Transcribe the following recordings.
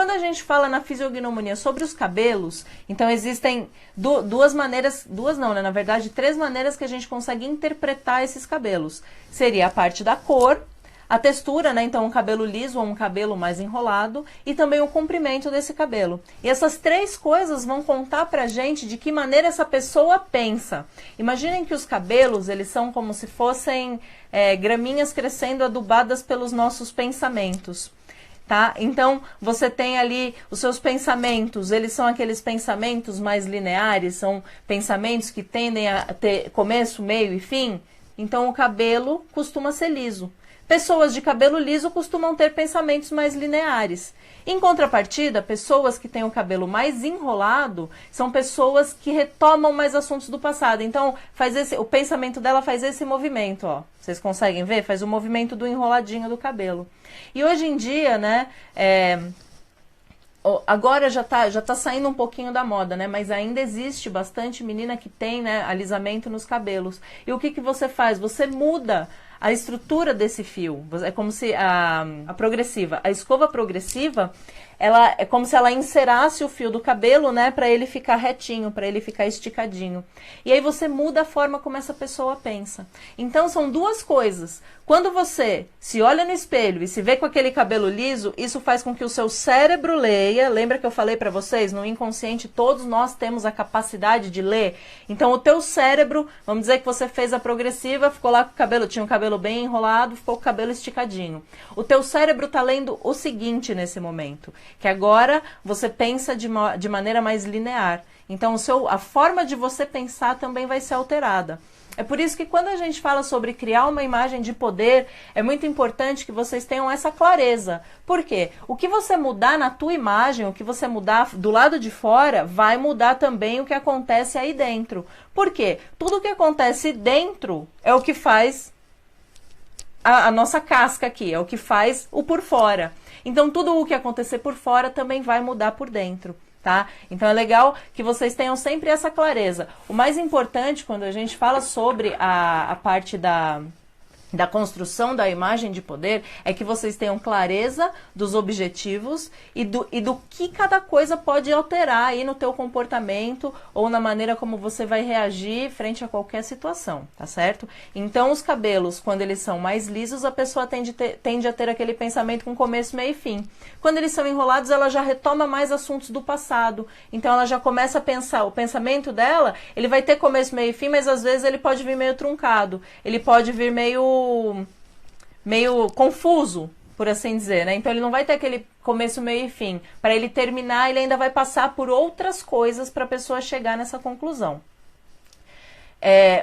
quando a gente fala na fisiognomonia sobre os cabelos, então existem duas maneiras, duas não, né? Na verdade, três maneiras que a gente consegue interpretar esses cabelos. Seria a parte da cor, a textura, né? Então um cabelo liso ou um cabelo mais enrolado, e também o comprimento desse cabelo. E essas três coisas vão contar pra gente de que maneira essa pessoa pensa. Imaginem que os cabelos, eles são como se fossem graminhas crescendo adubadas pelos nossos pensamentos. Tá? Então, você tem ali os seus pensamentos, eles são aqueles pensamentos mais lineares, são pensamentos que tendem a ter começo, meio e fim. Então, o cabelo costuma ser liso. Pessoas de cabelo liso costumam ter pensamentos mais lineares. Em contrapartida, pessoas que têm o cabelo mais enrolado são pessoas que retomam mais assuntos do passado. Então, o pensamento dela faz esse movimento, ó. Vocês conseguem ver? Faz o movimento do enroladinho do cabelo. E hoje em dia, né, agora já tá saindo um pouquinho da moda, né? Mas ainda existe bastante menina que tem, né, alisamento nos cabelos. E o que você faz? Você muda a estrutura desse fio. É como se a progressiva, a escova progressiva, ela é como se ela encerasse o fio do cabelo, né, para ele ficar retinho, para ele ficar esticadinho. E aí você muda a forma como essa pessoa pensa. Então são duas coisas. Quando você se olha no espelho e se vê com aquele cabelo liso, isso faz com que o seu cérebro leia. Lembra que eu falei para vocês, no inconsciente todos nós temos a capacidade de ler. Então o teu cérebro, vamos dizer que você fez a progressiva, ficou lá com o cabelo, tinha o cabelo bem enrolado, ficou com o cabelo esticadinho. O teu cérebro tá lendo o seguinte nesse momento, que agora você pensa de maneira mais linear. Então a forma de você pensar também vai ser alterada. É por isso que quando a gente fala sobre criar uma imagem de poder, é muito importante que vocês tenham essa clareza. Por quê? O que você mudar na tua imagem, o que você mudar do lado de fora, vai mudar também o que acontece aí dentro. Por quê? Tudo o que acontece dentro é o que faz a nossa casca aqui, é o que faz o por fora. Então tudo o que acontecer por fora também vai mudar por dentro. Tá? Então é legal que vocês tenham sempre essa clareza. O mais importante quando a gente fala sobre a parte da construção da imagem de poder é que vocês tenham clareza dos objetivos e do que cada coisa pode alterar aí no teu comportamento ou na maneira como você vai reagir frente a qualquer situação, tá certo? Então os cabelos, quando eles são mais lisos, a pessoa tende a ter aquele pensamento com começo, meio e fim. Quando eles são enrolados, ela já retoma mais assuntos do passado. Então ela já começa a pensar, o pensamento dela, ele vai ter começo, meio e fim, mas às vezes ele pode vir meio truncado, ele pode vir meio confuso, por assim dizer, né? Então ele não vai ter aquele começo, meio e fim. Para ele terminar, ele ainda vai passar por outras coisas para a pessoa chegar nessa conclusão.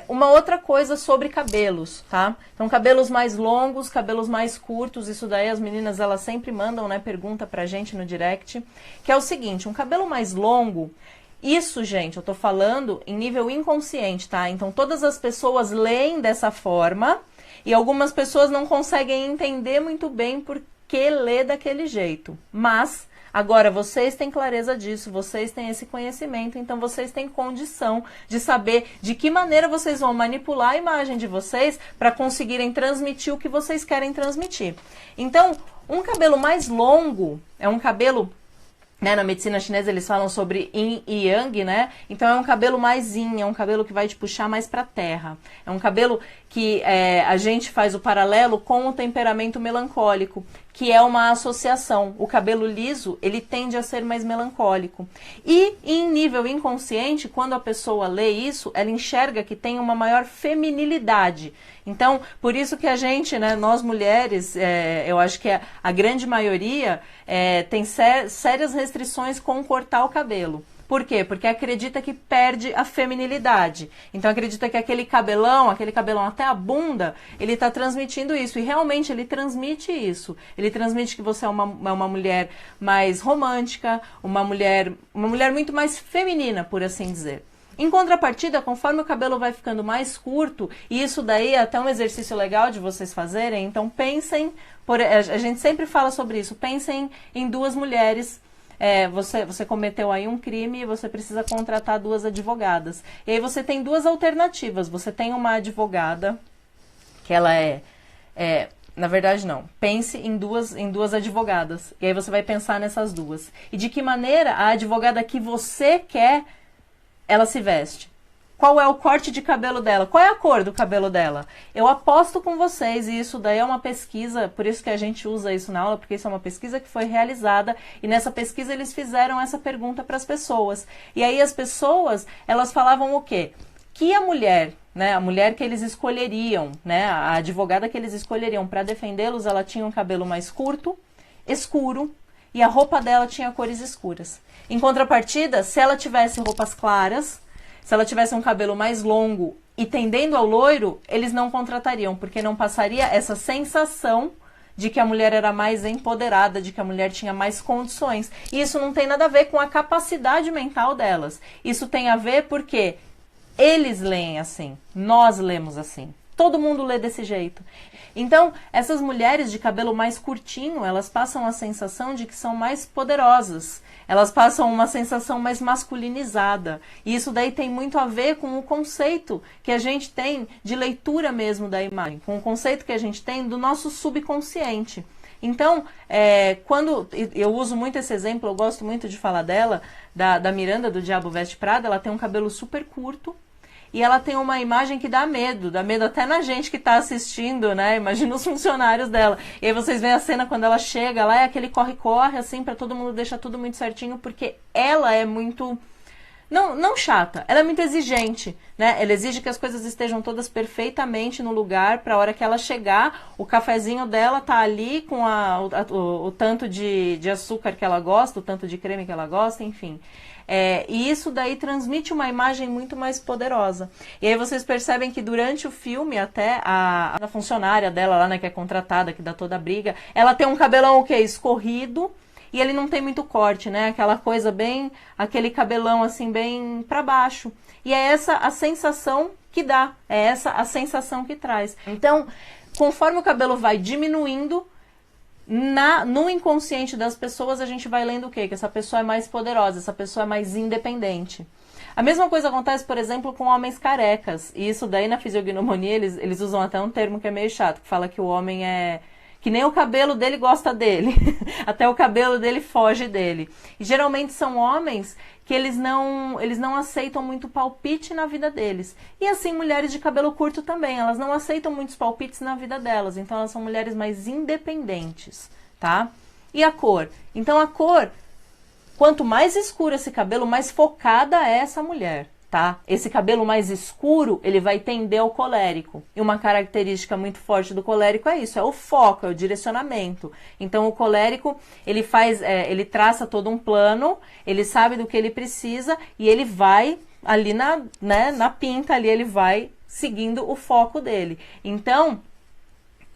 Uma outra coisa sobre cabelos, tá? Então cabelos mais longos, cabelos mais curtos, isso daí as meninas elas sempre mandam, né, pergunta pra gente no direct, que é o seguinte, um cabelo mais longo, isso, gente, eu tô falando em nível inconsciente, tá? Então todas as pessoas leem dessa forma, e algumas pessoas não conseguem entender muito bem por que lê daquele jeito. Mas, agora, vocês têm clareza disso, vocês têm esse conhecimento, então vocês têm condição de saber de que maneira vocês vão manipular a imagem de vocês para conseguirem transmitir o que vocês querem transmitir. Então, um cabelo mais longo é um cabelo... Né, na medicina chinesa eles falam sobre yin e yang, né? Então é um cabelo mais yin, é um cabelo que vai te puxar mais para a terra. É um cabelo que a gente faz o paralelo com o temperamento melancólico, que é uma associação. O cabelo liso, ele tende a ser mais melancólico. E em nível inconsciente, quando a pessoa lê isso, ela enxerga que tem uma maior feminilidade. Então, por isso que a gente, né, nós mulheres, eu acho que a grande maioria tem sérias restrições com cortar o cabelo. Por quê? Porque acredita que perde a feminilidade. Então acredita que aquele cabelão até a bunda, ele está transmitindo isso. E realmente ele transmite isso. Ele transmite que você é uma mulher mais romântica, uma mulher muito mais feminina, por assim dizer. Em contrapartida, conforme o cabelo vai ficando mais curto, e isso daí é até um exercício legal de vocês fazerem, então pensem, a gente sempre fala sobre isso, pensem em duas mulheres. Você cometeu aí um crime e você precisa contratar duas advogadas. E aí você tem duas alternativas. Você tem uma advogada, que ela Na verdade, não. Pense em duas advogadas. E aí você vai pensar nessas duas. E de que maneira a advogada que você quer, ela se veste. Qual é o corte de cabelo dela? Qual é a cor do cabelo dela? Eu aposto com vocês, e isso daí é uma pesquisa, por isso que a gente usa isso na aula, porque isso é uma pesquisa que foi realizada, e nessa pesquisa eles fizeram essa pergunta para as pessoas. E aí as pessoas, elas falavam o quê? Que a mulher, né, a mulher que eles escolheriam, né, a advogada que eles escolheriam para defendê-los, ela tinha um cabelo mais curto, escuro, e a roupa dela tinha cores escuras. Em contrapartida, se ela tivesse roupas claras, se ela tivesse um cabelo mais longo e tendendo ao loiro, eles não contratariam, porque não passaria essa sensação de que a mulher era mais empoderada, de que a mulher tinha mais condições. E isso não tem nada a ver com a capacidade mental delas. Isso tem a ver porque eles leem assim, nós lemos assim. Todo mundo lê desse jeito. Então, essas mulheres de cabelo mais curtinho, elas passam a sensação de que são mais poderosas. Elas passam uma sensação mais masculinizada. E isso daí tem muito a ver com o conceito que a gente tem de leitura mesmo da imagem, com o conceito que a gente tem do nosso subconsciente. Então, quando eu uso muito esse exemplo, eu gosto muito de falar dela, da Miranda do Diabo Veste Prada, ela tem um cabelo super curto, e ela tem uma imagem que dá medo até na gente que está assistindo, né? Imagina os funcionários dela. E aí vocês veem a cena quando ela chega lá, é aquele corre-corre, assim, para todo mundo deixar tudo muito certinho, porque ela é muito... Não chata, ela é muito exigente, né? Ela exige que as coisas estejam todas perfeitamente no lugar para a hora que ela chegar, o cafezinho dela tá ali com o tanto de açúcar que ela gosta, o tanto de creme que ela gosta, enfim. E isso daí transmite uma imagem muito mais poderosa. E aí vocês percebem que durante o filme, até a funcionária dela lá, né, que é contratada, que dá toda a briga, ela tem um cabelão o quê? Escorrido, e ele não tem muito corte, né? Aquela coisa bem, aquele cabelão assim bem para baixo. E é essa a sensação que dá, é essa a sensação que traz. Então, conforme o cabelo vai diminuindo, no inconsciente das pessoas a gente vai lendo o quê? Que essa pessoa é mais poderosa, essa pessoa é mais independente. A mesma coisa acontece, por exemplo, com homens carecas. E isso daí na fisiognomonia eles usam até um termo que é meio chato, que fala que o homem é... que nem o cabelo dele gosta dele, até o cabelo dele foge dele. E geralmente são homens que eles não aceitam muito palpite na vida deles. E assim, mulheres de cabelo curto também, elas não aceitam muitos palpites na vida delas, então elas são mulheres mais independentes, tá? E a cor? Então a cor, quanto mais escuro esse cabelo, mais focada é essa mulher. Tá? Esse cabelo mais escuro, ele vai tender ao colérico. E uma característica muito forte do colérico é isso, é o foco, é o direcionamento. Então o colérico, ele traça todo um plano, ele sabe do que ele precisa e ele vai ali na pinta, ali ele vai seguindo o foco dele. Então,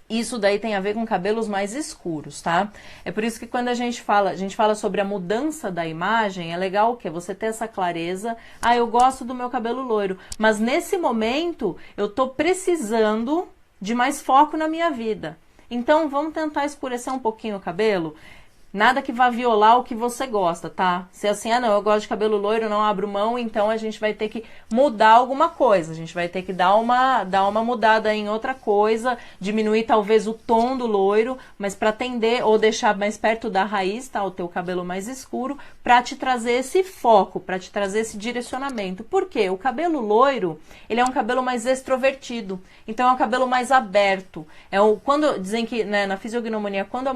isso daí tem a ver com cabelos mais escuros, tá? É por isso que quando a gente fala sobre a mudança da imagem, é legal o quê? Você ter essa clareza. Ah, eu gosto do meu cabelo loiro, mas nesse momento eu tô precisando de mais foco na minha vida. Então, vamos tentar escurecer um pouquinho o cabelo? Nada que vá violar o que você gosta, tá? Se assim, não, eu gosto de cabelo loiro, não abro mão, então a gente vai ter que mudar alguma coisa. A gente vai ter que dar uma mudada em outra coisa, diminuir talvez o tom do loiro, mas para tender ou deixar mais perto da raiz, tá? O teu cabelo mais escuro, para te trazer esse foco, para te trazer esse direcionamento. Por quê? O cabelo loiro, ele é um cabelo mais extrovertido, então é um cabelo mais aberto. Quando dizem que, né, na fisiognomonia, quando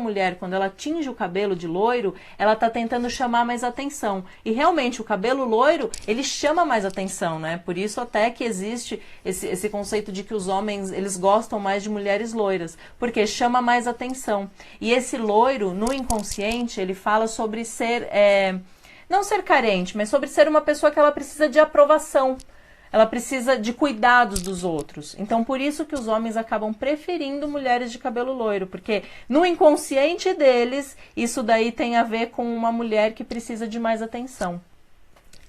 ela atinge o cabelo de loiro, ela tá tentando chamar mais atenção. E realmente o cabelo loiro, ele chama mais atenção, né? Por isso até que existe esse conceito de que os homens, eles gostam mais de mulheres loiras, porque chama mais atenção. E esse loiro, no inconsciente, ele fala sobre ser, não ser carente, mas sobre ser uma pessoa que ela precisa de aprovação. Ela precisa de cuidados dos outros. Então, por isso que os homens acabam preferindo mulheres de cabelo loiro, porque no inconsciente deles, isso daí tem a ver com uma mulher que precisa de mais atenção.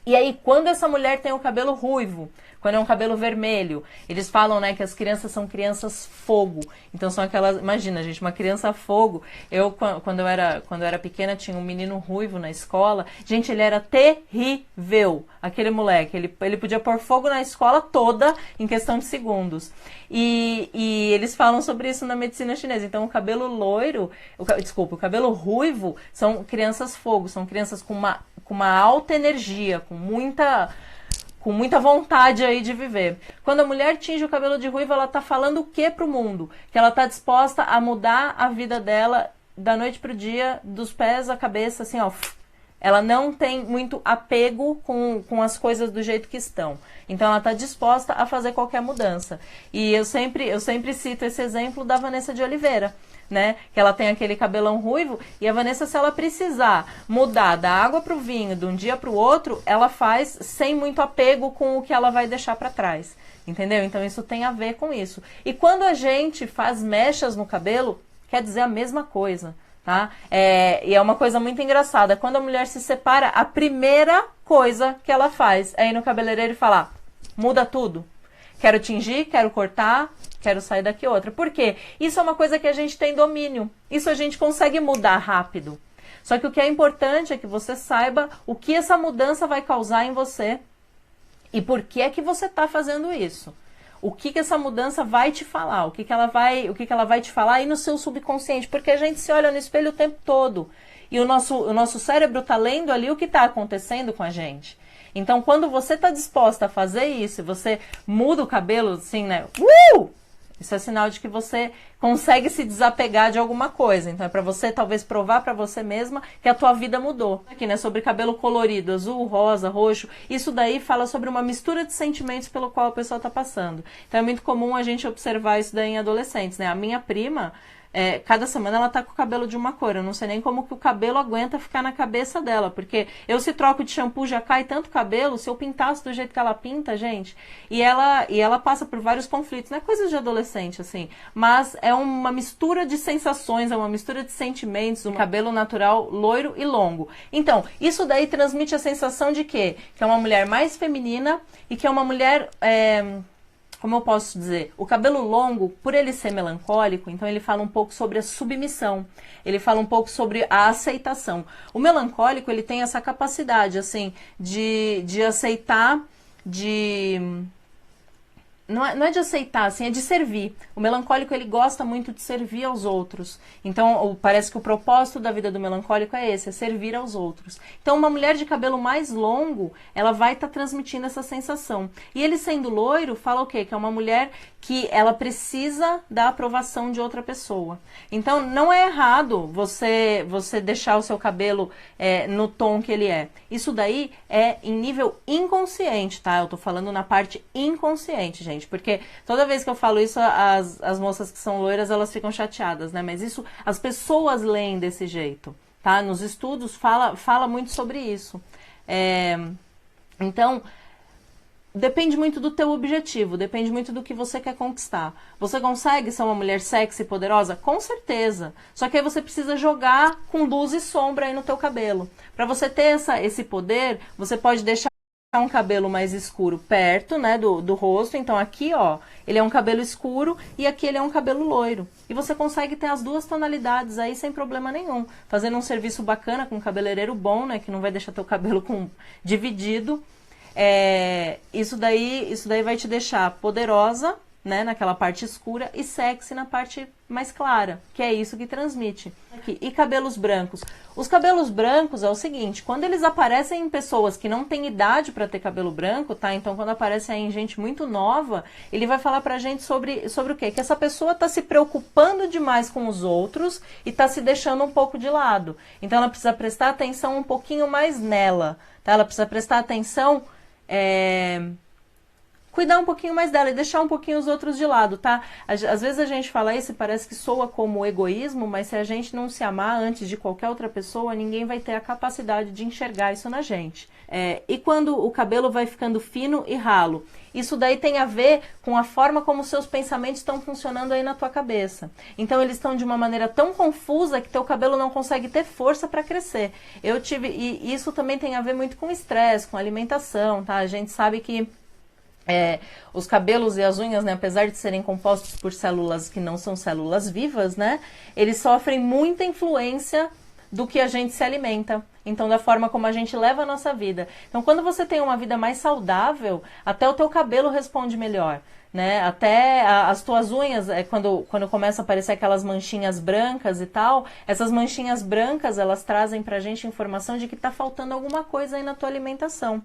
E aí, quando essa mulher tem o cabelo ruivo, quando é um cabelo vermelho, eles falam, né, que as crianças são crianças fogo. Então são aquelas, imagina, gente, uma criança fogo. Eu, quando eu era pequena, tinha um menino ruivo na escola. Gente, ele era terrível, aquele moleque. Ele podia pôr fogo na escola toda em questão de segundos. E eles falam sobre isso na medicina chinesa. Então o cabelo loiro, o cabelo ruivo são crianças fogo, são crianças com uma alta energia, com muita vontade aí de viver. Quando a mulher tinge o cabelo de ruivo, ela tá falando o que pro mundo? Que ela tá disposta a mudar a vida dela da noite pro dia, dos pés à cabeça, assim, ó. Ela não tem muito apego com as coisas do jeito que estão. Então ela está disposta a fazer qualquer mudança. E eu sempre cito esse exemplo da Vanessa de Oliveira, né? Que ela tem aquele cabelão ruivo, e a Vanessa, se ela precisar mudar da água para o vinho de um dia para o outro, ela faz sem muito apego com o que ela vai deixar para trás. Entendeu? Então isso tem a ver com isso. E quando a gente faz mechas no cabelo, quer dizer a mesma coisa. Tá? E é uma coisa muito engraçada. Quando a mulher se separa, a primeira coisa que ela faz é ir no cabeleireiro e falar: muda tudo. Quero tingir, quero cortar, quero sair daqui outra. Por quê? Isso é uma coisa que a gente tem domínio. Isso a gente consegue mudar rápido. Só que o que é importante é que você saiba o que essa mudança vai causar em você e por que é que você está fazendo isso. O que essa mudança vai te falar, o que ela vai te falar aí no seu subconsciente, porque a gente se olha no espelho o tempo todo e o nosso cérebro está lendo ali o que está acontecendo com a gente. Então, quando você está disposta a fazer isso, você muda o cabelo, assim, né? Isso é sinal de que você consegue se desapegar de alguma coisa. Então é para você talvez provar para você mesma que a tua vida mudou. Aqui, né, sobre cabelo colorido, azul, rosa, roxo, isso daí fala sobre uma mistura de sentimentos pelo qual a pessoa está passando. Então é muito comum a gente observar isso daí em adolescentes, né? A minha prima, cada semana ela tá com o cabelo de uma cor. Eu não sei nem como que o cabelo aguenta ficar na cabeça dela, porque eu, se troco de shampoo, já cai tanto cabelo. Se eu pintasse do jeito que ela pinta, gente, e ela passa por vários conflitos, não é coisa de adolescente, assim, mas é uma mistura de sensações, é uma mistura de sentimentos, um cabelo natural loiro e longo. Então, isso daí transmite a sensação de quê? Que é uma mulher mais feminina e que é uma mulher... como eu posso dizer, o cabelo longo, por ele ser melancólico, então ele fala um pouco sobre a submissão, ele fala um pouco sobre a aceitação. O melancólico, ele tem essa capacidade, assim, de aceitar, não é de aceitar, assim, é de servir. O melancólico, ele gosta muito de servir aos outros. Então, parece que o propósito da vida do melancólico é esse, é servir aos outros. Então, uma mulher de cabelo mais longo, ela vai estar transmitindo essa sensação. E ele, sendo loiro, fala o quê? Que é uma mulher que ela precisa da aprovação de outra pessoa. Então, não é errado você deixar o seu cabelo no tom que ele é. Isso daí é em nível inconsciente, tá? Eu tô falando na parte inconsciente, gente. Porque toda vez que eu falo isso, as moças que são loiras, elas ficam chateadas, né? Mas isso, as pessoas leem desse jeito, tá? Nos estudos fala muito sobre isso. Então, depende muito do teu objetivo, depende muito do que você quer conquistar. Você consegue ser uma mulher sexy e poderosa? Com certeza. Só que aí você precisa jogar com luz e sombra aí no teu cabelo. Para você ter esse poder, você pode deixar um cabelo mais escuro perto, né, do rosto. Então aqui, ó, ele é um cabelo escuro e aqui ele é um cabelo loiro. E você consegue ter as duas tonalidades aí sem problema nenhum. Fazendo um serviço bacana com um cabeleireiro bom, né, que não vai deixar teu cabelo dividido. Isso daí vai te deixar poderosa, né, naquela parte escura, e sexy na parte mais clara, que é isso que transmite. Aqui. E cabelos brancos? Os cabelos brancos é o seguinte, quando eles aparecem em pessoas que não têm idade para ter cabelo branco, tá? Então, quando aparece aí em gente muito nova, ele vai falar pra gente sobre o quê? Que essa pessoa tá se preocupando demais com os outros e tá se deixando um pouco de lado. Então, ela precisa prestar atenção um pouquinho mais nela, tá? Ela precisa prestar atenção cuidar um pouquinho mais dela e deixar um pouquinho os outros de lado, tá? Às vezes a gente fala isso e parece que soa como egoísmo, mas se a gente não se amar antes de qualquer outra pessoa, ninguém vai ter a capacidade de enxergar isso na gente. E quando o cabelo vai ficando fino e ralo? Isso daí tem a ver com a forma como seus pensamentos estão funcionando aí na tua cabeça. Então eles estão de uma maneira tão confusa que teu cabelo não consegue ter força para crescer. E isso também tem a ver muito com estresse, com alimentação, tá? A gente sabe que os cabelos e as unhas, né, apesar de serem compostos por células que não são células vivas, né, eles sofrem muita influência do que a gente se alimenta. Então, da forma como a gente leva a nossa vida. Então, quando você tem uma vida mais saudável, até o teu cabelo responde melhor, né? Até as tuas unhas, quando começa a aparecer aquelas manchinhas brancas e tal, essas manchinhas brancas, elas trazem pra gente informação de que tá faltando alguma coisa aí na tua alimentação.